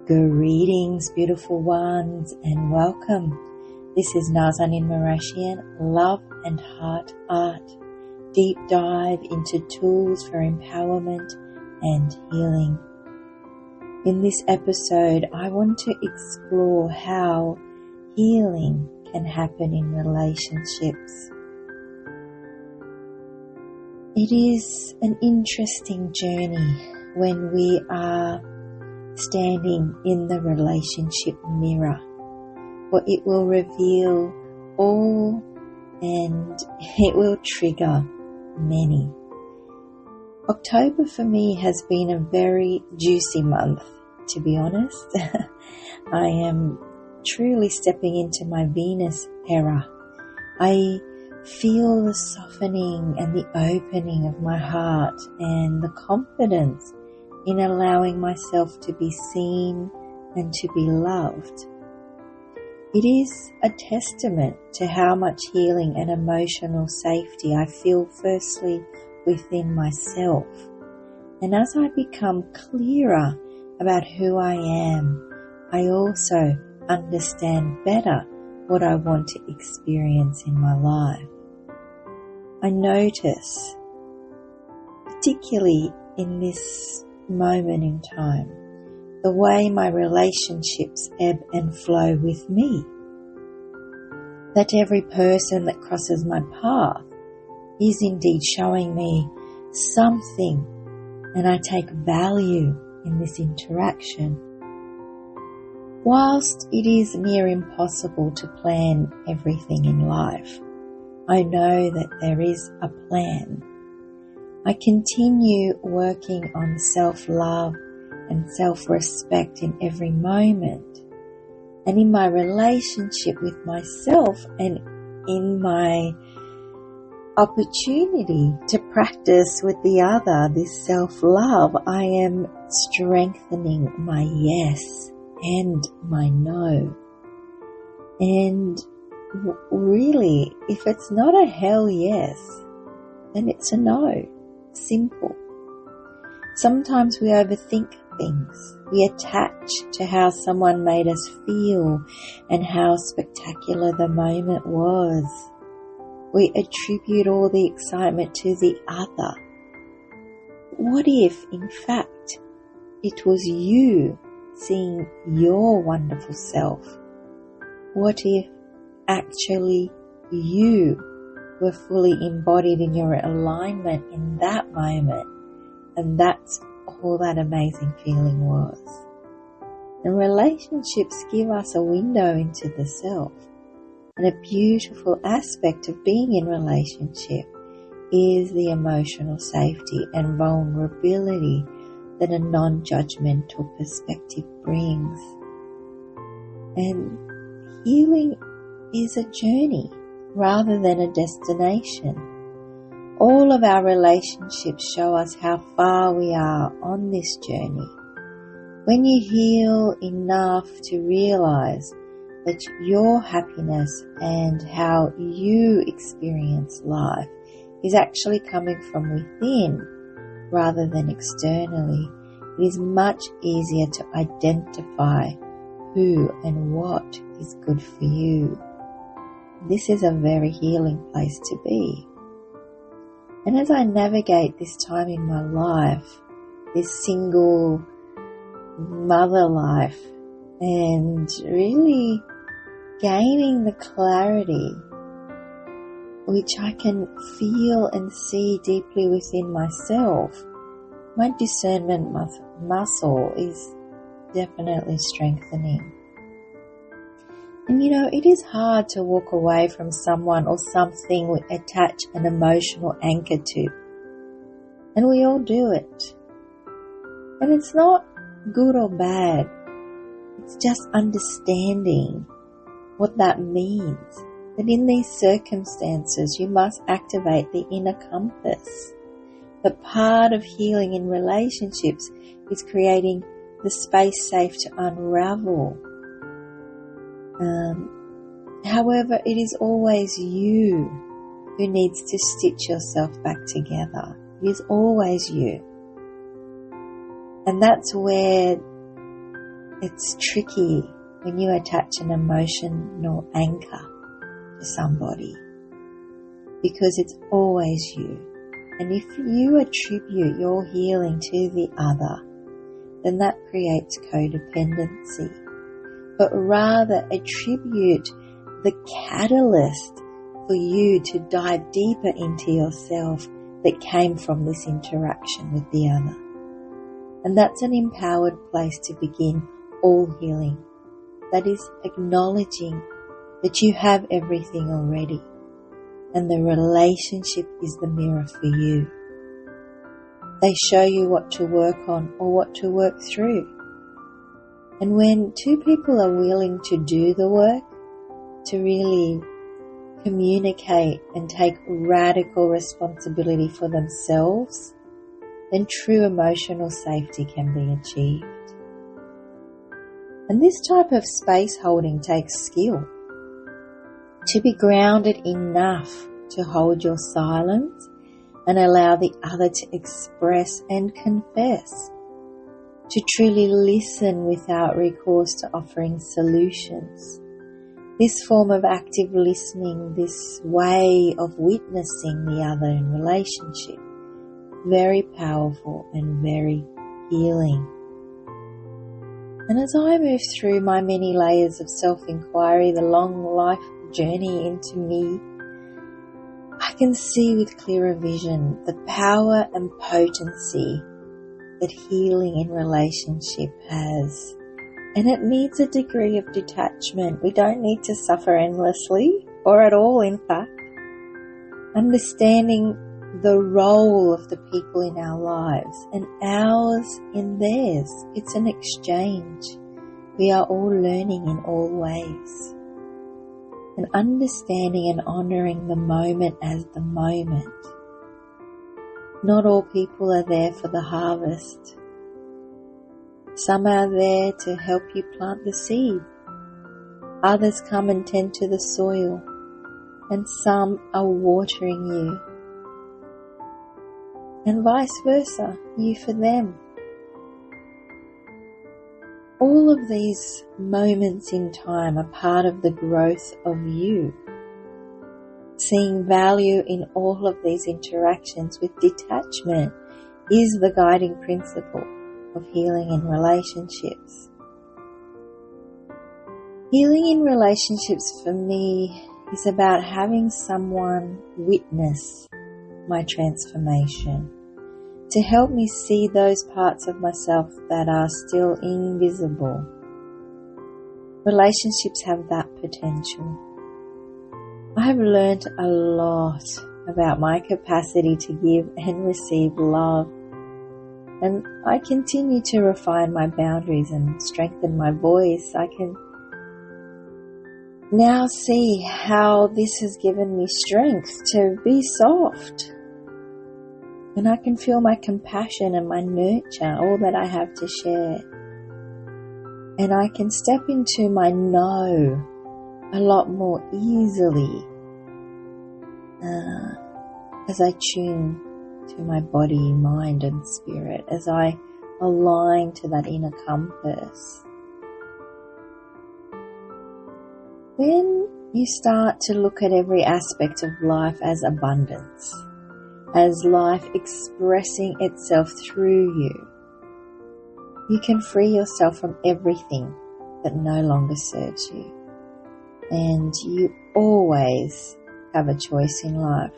Greetings, beautiful ones, and welcome. This is Nazanin Murashian, Love and Heart Art, deep dive into tools for empowerment and healing. In this episode, I want to explore how healing can happen in relationships. It is an interesting journey when we are standing in the relationship mirror, for it will reveal all and it will trigger many. October for me has been a very juicy month, to be honest. I am truly stepping into my Venus era. I feel the softening and the opening of my heart and the confidence in allowing myself to be seen and to be loved. It is a testament to how much healing and emotional safety I feel firstly within myself. And as I become clearer about who I am, I also understand better what I want to experience in my life. I notice, particularly in this moment in time, the way my relationships ebb and flow with me. That every person that crosses my path is indeed showing me something, and I take value in this interaction. Whilst it is near impossible to plan everything in life, I know that there is a plan. I continue working on self-love and self-respect in every moment, and in my relationship with myself and in my opportunity to practice with the other this self-love, I am strengthening my yes and my no. And really, if it's not a hell yes, then it's a no. Simple. Sometimes we overthink things. We attach to how someone made us feel and how spectacular the moment was. We attribute all the excitement to the other. What if, in fact, it was you seeing your wonderful self? What if actually you were fully embodied in your alignment in that moment, and that's all that amazing feeling was? And relationships give us a window into the self, and a beautiful aspect of being in relationship is the emotional safety and vulnerability that a non-judgmental perspective brings. And healing is a journey rather than a destination. All of our relationships show us how far we are on this journey. When you heal enough to realize that your happiness and how you experience life is actually coming from within rather than externally, it is much easier to identify who and what is good for you. This is a very healing place to be. And as I navigate this time in my life, this single mother life, and really gaining the clarity which I can feel and see deeply within myself, my discernment muscle is definitely strengthening. And it is hard to walk away from someone or something we attach an emotional anchor to. And we all do it. And it's not good or bad. It's just understanding what that means. That in these circumstances, you must activate the inner compass. But part of healing in relationships is creating the space safe to unravel. However, it is always you who needs to stitch yourself back together. It is always you. And that's where it's tricky when you attach an emotional anchor to somebody, because it's always you. And if you attribute your healing to the other, then that creates codependency. But rather attribute the catalyst for you to dive deeper into yourself that came from this interaction with the other. And that's an empowered place to begin all healing. That is acknowledging that you have everything already, and the relationship is the mirror for you. They show you what to work on or what to work through. And when two people are willing to do the work, to really communicate and take radical responsibility for themselves, then true emotional safety can be achieved. And this type of space holding takes skill. To be grounded enough to hold your silence and allow the other to express and confess. To truly listen without recourse to offering solutions. This form of active listening, this way of witnessing the other in relationship, very powerful and very healing. And as I move through my many layers of self-inquiry, the long life journey into me, I can see with clearer vision the power and potency that healing in relationship has. And it needs a degree of detachment. We don't need to suffer endlessly, or at all in fact. Understanding the role of the people in our lives and ours in theirs. It's an exchange. We are all learning in all ways. And understanding and honouring the moment as the moment. Not all people are there for the harvest. Some are there to help you plant the seed. Others come and tend to the soil. And some are watering you. And vice versa, you for them. All of these moments in time are part of the growth of you. Seeing value in all of these interactions with detachment is the guiding principle of healing in relationships. Healing in relationships for me is about having someone witness my transformation, to help me see those parts of myself that are still invisible. Relationships have that potential. I have learned a lot about my capacity to give and receive love, and I continue to refine my boundaries and strengthen my voice. I can now see how this has given me strength to be soft. And I can feel my compassion and my nurture, all that I have to share. And I can step into my no a lot more easily as I tune to my body, mind and spirit, as I align to that inner compass. When you start to look at every aspect of life as abundance, as life expressing itself through you, you can free yourself from everything that no longer serves you. And you always have a choice in life.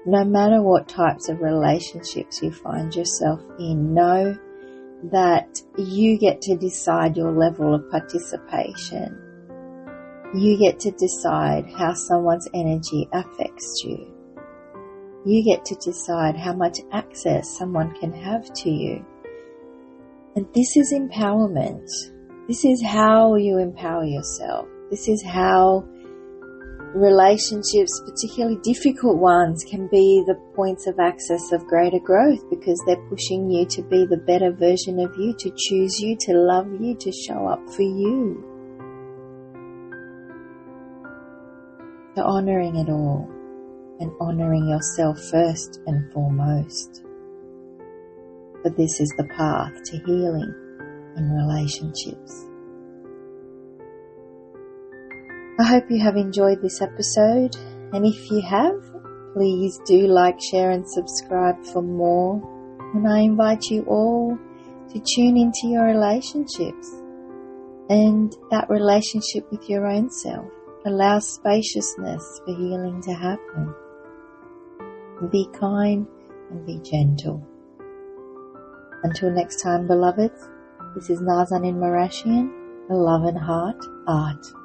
No matter what types of relationships you find yourself in, know that you get to decide your level of participation. You get to decide how someone's energy affects you. You get to decide how much access someone can have to you. And this is empowerment. This is how you empower yourself. This is how relationships, particularly difficult ones, can be the points of access of greater growth, because they're pushing you to be the better version of you, to choose you, to love you, to show up for you. To honouring it all, and honouring yourself first and foremost. But this is the path to healing. in relationships. I hope you have enjoyed this episode, and if you have, please do like, share and subscribe for more. And I invite you all to tune into your relationships and that relationship with your own self. Allow spaciousness for healing to happen. Be kind and be gentle. Until next time, beloveds, this is Nazanin Marashian, Love and Heart Art.